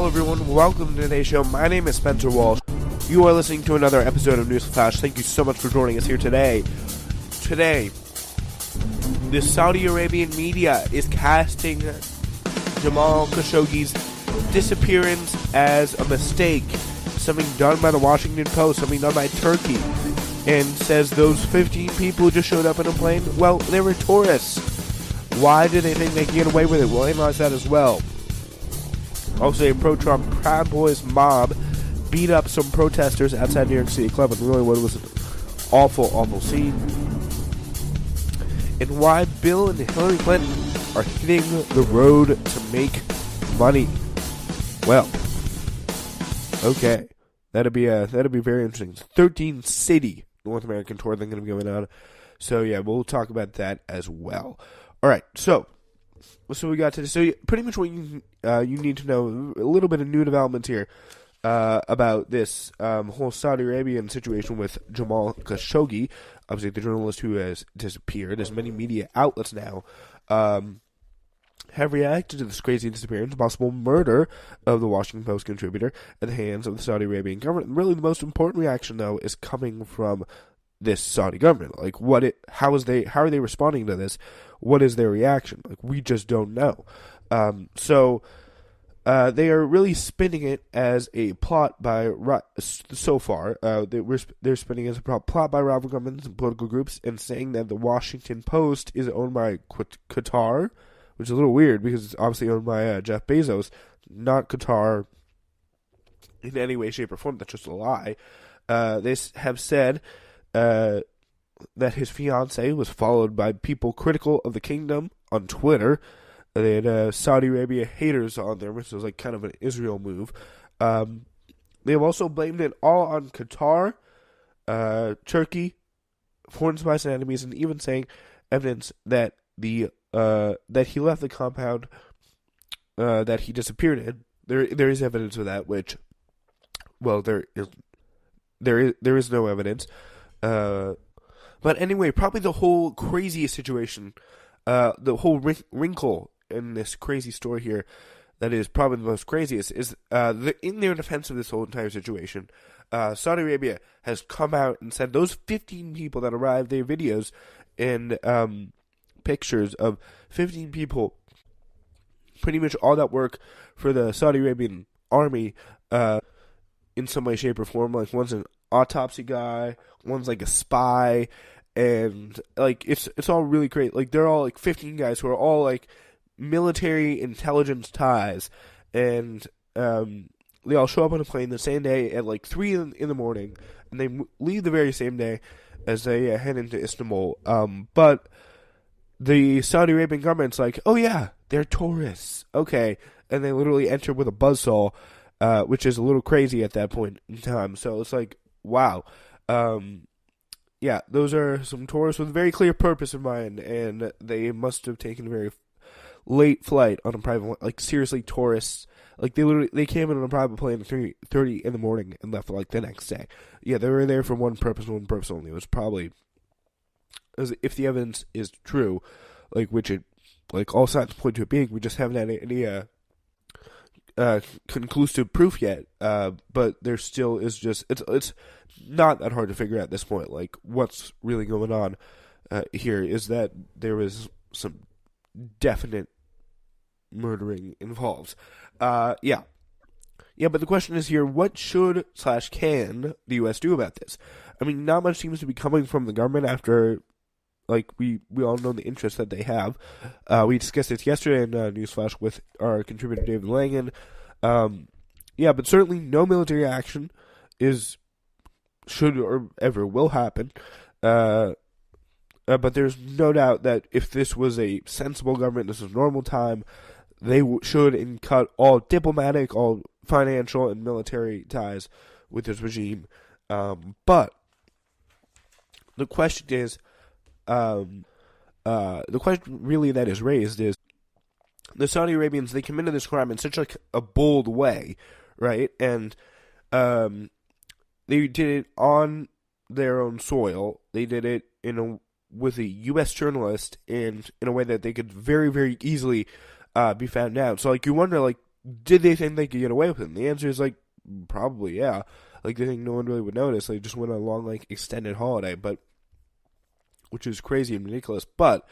everyone, welcome to today's show. My name is Spencer Walsh. You are listening to another episode of News Flash. Thank you so much for joining us here today. Today, the Saudi Arabian media is casting Jamal Khashoggi's disappearance as a mistake, something done by the Washington Post, something done by Turkey, and says those 15 people who just showed up in a plane, well, they were tourists. Why do they think they can get away with it? We'll analyze that as well. Also, a pro-Trump Proud Boys mob beat up some protesters outside New York City Club, and really what was an awful, awful scene. And why Bill and Hillary Clinton are hitting the road to make money. Well, okay, that'd be very interesting. It's a 13-city North American tour they're going to be going on. So yeah, we'll talk about that as well. All right, so we got today. So pretty much what you need to know, a little bit of new developments here about this whole Saudi Arabian situation with Jamal Khashoggi, obviously the journalist who has disappeared. As many media outlets now have reacted to this crazy disappearance, possible murder of the Washington Post contributor at the hands of the Saudi Arabian government. Really, the most important reaction, though, is coming from this Saudi government. Like, how are they responding to this? What is their reaction? Like, we just don't know. So they are really spinning it as a plot by so far. They're spinning it as a plot by rival governments and political groups, and saying that the Washington Post is owned by Qatar, which is a little weird because it's obviously owned by Jeff Bezos, not Qatar in any way, shape, or form. That's just a lie. They have said that his fiancée was followed by people critical of the kingdom on Twitter. They had Saudi Arabia haters on there, which was like kind of an Israel move. They have also blamed it all on Qatar, Turkey, foreign spies and enemies, and even saying evidence that that he left the compound that he disappeared in. There is evidence of that, which, well, there is no evidence. But anyway, probably the whole craziest situation, the whole wrinkle in this crazy story here, that is probably the most craziest, is in their defense of this whole entire situation, Saudi Arabia has come out and said those 15 people that arrived, their videos and pictures of 15 people, pretty much all that work for the Saudi Arabian army, in some way, shape, or form. Like, one's an autopsy guy, one's like a spy, and like it's all really great. Like, they're all like 15 guys who are all like military intelligence ties, and they all show up on a plane the same day at like 3 in the morning, and they leave the very same day as they head into Istanbul. But the Saudi Arabian government's like, oh yeah, they're tourists, okay, and they literally enter with a buzzsaw, which is a little crazy at that point in time. So it's like, wow. Yeah, those are some tourists with a very clear purpose in mind, and they must have taken a very late flight on a private, like, seriously, tourists. Like, they came in on a private plane at 3:30 in the morning and left like the next day. Yeah, they were there for one purpose only. It was probably, if the evidence is true, like, which it, like, all signs point to it being, we just haven't had any conclusive proof yet, but there still is just, it's not that hard to figure out at this point. Like, what's really going on here is that there was some definite murdering involved. Yeah, but the question is here, what should/can the U.S. do about this? I mean, not much seems to be coming from the government after, like, we all know the interest that they have. We discussed this yesterday in Newsflash with our contributor David Langan. Yeah, but certainly no military action should or ever will happen. But there's no doubt that if this was a sensible government, this is normal time, they should and cut all diplomatic, all financial, and military ties with this regime. But the question is, the question really that is raised is, the Saudi Arabians, they committed this crime in such like a bold way, right? And they did it on their own soil. They did it with a U.S. journalist in a way that they could very, very easily be found out. So, like, you wonder, like, did they think they could get away with it? And the answer is, like, probably, yeah. Like, they think no one really would notice. They just went on a long, like, extended holiday, but which is crazy and ridiculous. But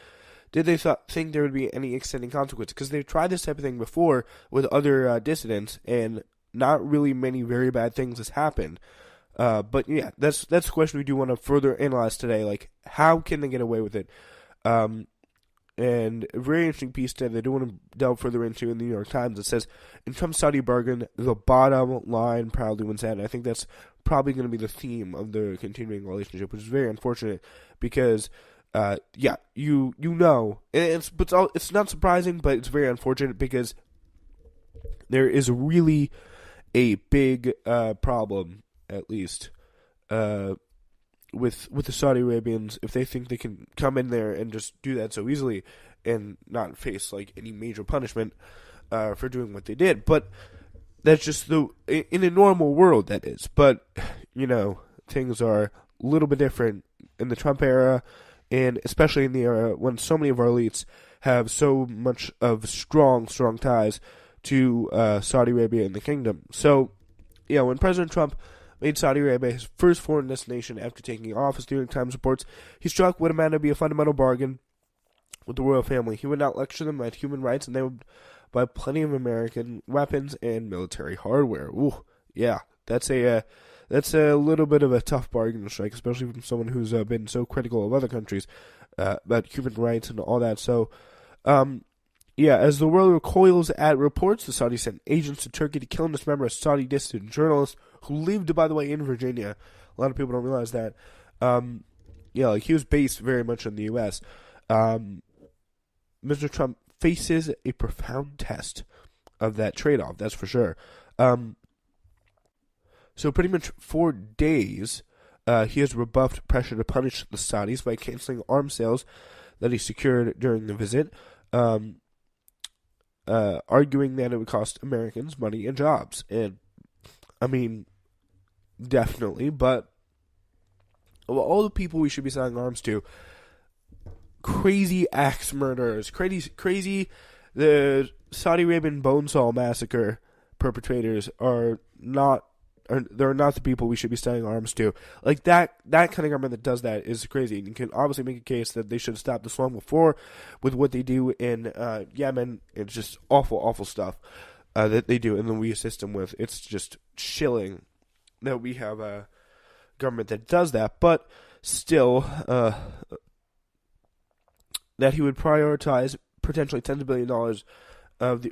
did they think there would be any extending consequences? Because they've tried this type of thing before with other dissidents, and not really many very bad things has happened. But yeah, that's the question we do want to further analyze today. Like, how can they get away with it? And a very interesting piece that they do want to delve further into in the New York Times. It says, in Trump's Saudi bargain, the bottom line proudly wins out. And I think that's probably going to be the theme of the continuing relationship, which is very unfortunate because, you know, and it's not surprising, but it's very unfortunate because there is really a big problem, at least, with the Saudi Arabians, if they think they can come in there and just do that so easily and not face like any major punishment for doing what they did. But that's just in a normal world, that is. But you know, things are a little bit different in the Trump era, and especially in the era when so many of our elites have so much of strong ties to Saudi Arabia and the kingdom. So, yeah, when President Trump made Saudi Arabia his first foreign destination after taking office, the New York Times reports, he struck what amounted to be a fundamental bargain with the royal family. He would not lecture them on human rights, and they would buy plenty of American weapons and military hardware. Ooh, yeah, that's a little bit of a tough bargain to strike, especially from someone who's been so critical of other countries about human rights and all that. So, as the world recoils at reports, the Saudis sent agents to Turkey to kill and dismember a Saudi dissident journalist who lived, by the way, in Virginia. A lot of people don't realize that. He was based very much in the U.S. Mr. Trump faces a profound test of that trade-off, that's for sure. So pretty much for days, he has rebuffed pressure to punish the Saudis by canceling arms sales that he secured during the visit, arguing that it would cost Americans money and jobs. And, I mean, definitely, but all the people we should be selling arms to, crazy axe murderers, crazy, the Saudi Arabian Bonesaw massacre perpetrators they're not the people we should be selling arms to. Like, that kind of government that does that is crazy. And you can obviously make a case that they should have stopped this long before with what they do in Yemen. It's just awful, awful stuff that they do, and then we assist them with. It's just chilling that we have a government that does that. But still, that he would prioritize potentially tens of billions of dollars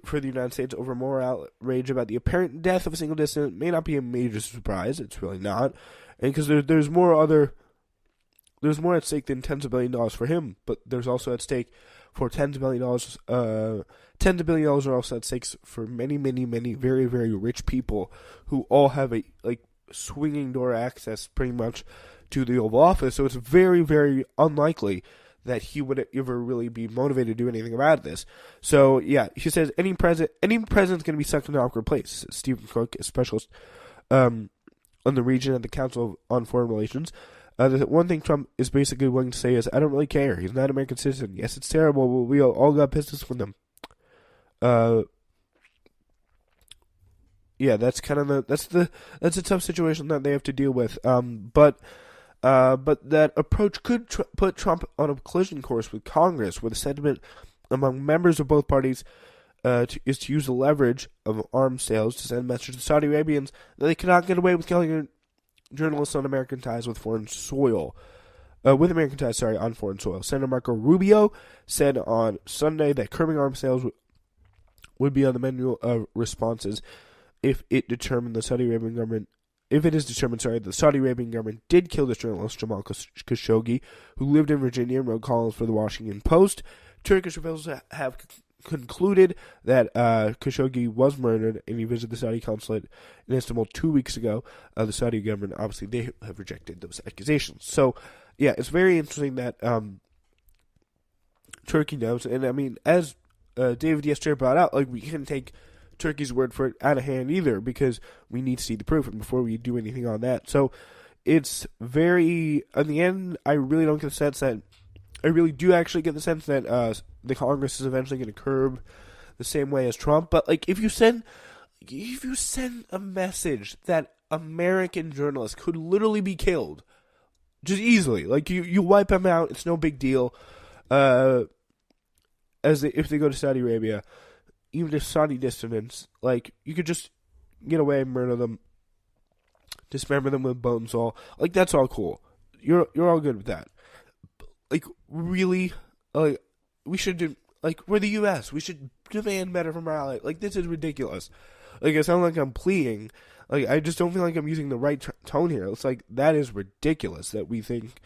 for the United States over moral outrage about the apparent death of a single dissident may not be a major surprise. It's really not, and because there's more at stake than tens of billions of dollars for him, but there's also at stake for tens of billions of dollars. Tens of billions of dollars are also at stake for many, many, many very, very rich people who all have a swinging door access pretty much to the Oval Office. So it's very, very unlikely that he would ever really be motivated to do anything about this. So, yeah, he says any president's going to be stuck in an awkward place. Stephen Cook, a specialist on the region at the Council on Foreign Relations. The one thing Trump is basically willing to say is, I don't really care. He's not an American citizen. Yes, it's terrible, but we all got business with him. That's kind of that's a tough situation that they have to deal with. But that approach could put Trump on a collision course with Congress, where the sentiment among members of both parties is to use the leverage of arms sales to send messages to Saudi Arabians that they cannot get away with killing journalists on American ties with foreign soil. On foreign soil. Senator Marco Rubio said on Sunday that curbing arms sales would be on the menu of responses if it determined the Saudi Arabian government. If it is determined, the Saudi Arabian government did kill this journalist, Jamal Khashoggi, who lived in Virginia and wrote columns for the Washington Post. Turkish officials have concluded that Khashoggi was murdered, and he visited the Saudi consulate in Istanbul 2 weeks ago. The Saudi government, obviously, they have rejected those accusations. So, yeah, it's very interesting that Turkey knows. And, I mean, as David yesterday brought out, we can take Turkey's word for it out of hand either, because we need to see the proof and before we do anything on that. So it's very, in the end, I really don't get the sense that, I really do actually get the sense that the Congress is eventually going to curb the same way as Trump, but like if you send a message that American journalists could literally be killed just easily, like you wipe them out, it's no big deal. If they go to Saudi Arabia, even if Saudi dissidents, like you could just get away and murder them, dismember them with bone saw. Like that's all cool. You're all good with that. Like really, like we should do. Like we're the U.S. We should demand better from our allies. Like this is ridiculous. Like it sounds like I'm pleading. Like I just don't feel like I'm using the right tone here. It's like that is ridiculous that we think,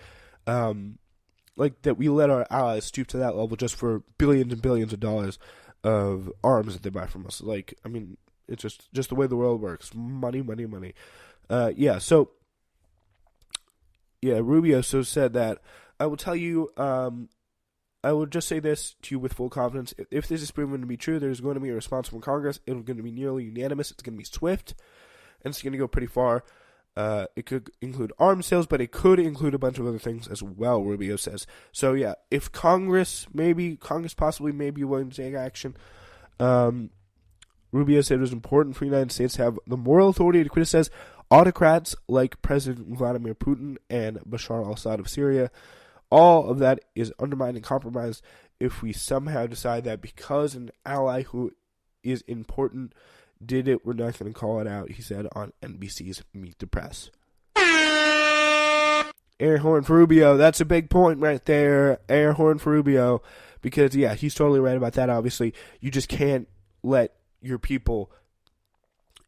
like that we let our allies stoop to that level just for billions and billions of dollars of arms that they buy from us. Like I mean, it's just the way the world works. Money, money, money. So Rubio said that I will tell you. I will just say this to you with full confidence. If this is proven to be true, there's going to be a response from Congress. It's going to be nearly unanimous. It's going to be swift, and it's going to go pretty far. It could include arms sales, but it could include a bunch of other things as well, Rubio says. So, yeah, if Congress possibly may be willing to take action, Rubio said it was important for the United States to have the moral authority to criticize autocrats like President Vladimir Putin and Bashar al-Assad of Syria. All of that is undermined and compromised if we somehow decide that because an ally who is important did it, we're not going to call it out, he said on NBC's Meet the Press. Air horn for Rubio. That's a big point right there. Air horn for Rubio. Because, yeah, he's totally right about that, obviously. You just can't let your people,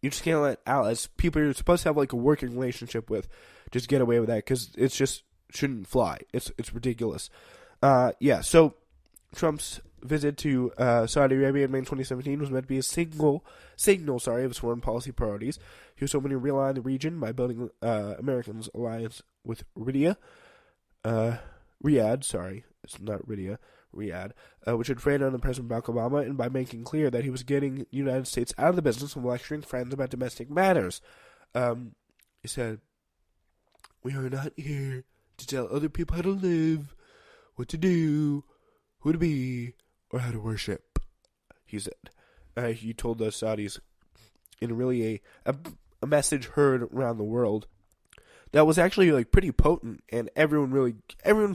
you just can't let allies, people you're supposed to have like a working relationship with, just get away with that because it's just shouldn't fly. It's ridiculous. So Trump's visit to Saudi Arabia in May 2017 was meant to be a signal of his foreign policy priorities. He was hoping to realign the region by building Americans' alliance with Riyadh, which had frowned on President Barack Obama, and by making clear that he was getting the United States out of the business of lecturing friends about domestic matters. He said, "We are not here to tell other people how to live, what to do, who to be, or how to worship," he said. He told the Saudis in really a message heard around the world that was actually like pretty potent, and everyone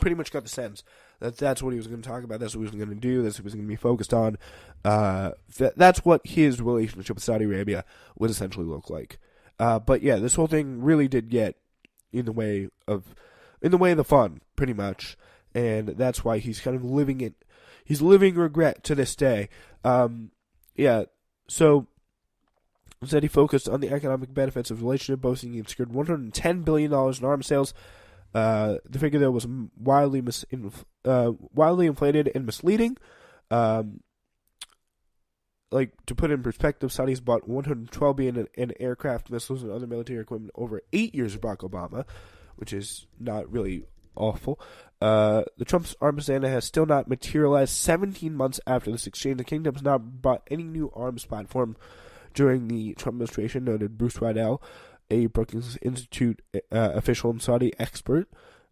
pretty much got the sense that that's what he was going to talk about, that's what he was going to do, that's what he was going to be focused on. That's what his relationship with Saudi Arabia would essentially look like. But yeah, this whole thing really did get in the way of the fun, pretty much, and that's why he's kind of living it. He's living regret to this day. So instead he focused on the economic benefits of the relationship, boasting he secured $110 billion in arms sales. The figure, though, was wildly inflated and misleading. Like, to put it in perspective, Saudis bought $112 billion in aircraft, missiles, and other military equipment over 8 years of Barack Obama, which is not really awful. The Trump's arms deal has still not materialized 17 months after this exchange. The kingdom has not bought any new arms platform during the Trump administration, noted Bruce Riedel, a Brookings Institute official and Saudi expert,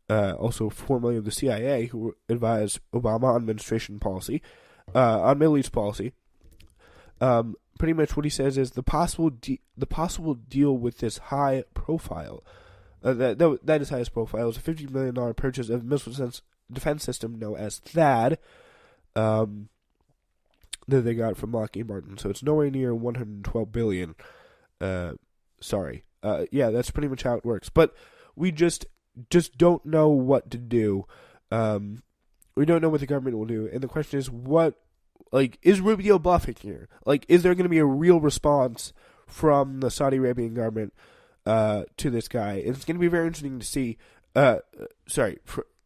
also formerly of the CIA, who advised Obama on administration policy, on Middle East policy. Pretty much what he says is the possible deal with this high profile, that is highest profile, is a $50 million purchase of a missile defense system known as THAAD, that they got from Lockheed Martin. So it's nowhere near $112 billion. That's pretty much how it works. But we just don't know what to do. We don't know what the government will do. And the question is, is Rubio bluffing here? Like, is there going to be a real response from the Saudi Arabian government to this guy? And it's going to be very interesting to see.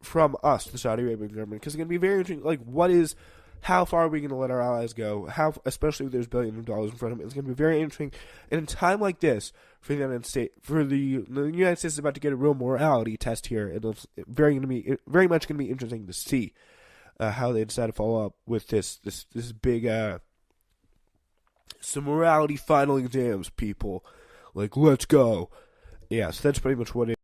From us, the Saudi Arabian government, because it's going to be very interesting. Like, how far are we going to let our allies go? Especially if there's billions of dollars in front of them, it's going to be very interesting. And in a time like this, for the United States, the United States is about to get a real morality test here. It's very much going to be interesting to see how they decide to follow up with this big some morality final exams, people. Like, let's go. Yeah, so that's pretty much what it is.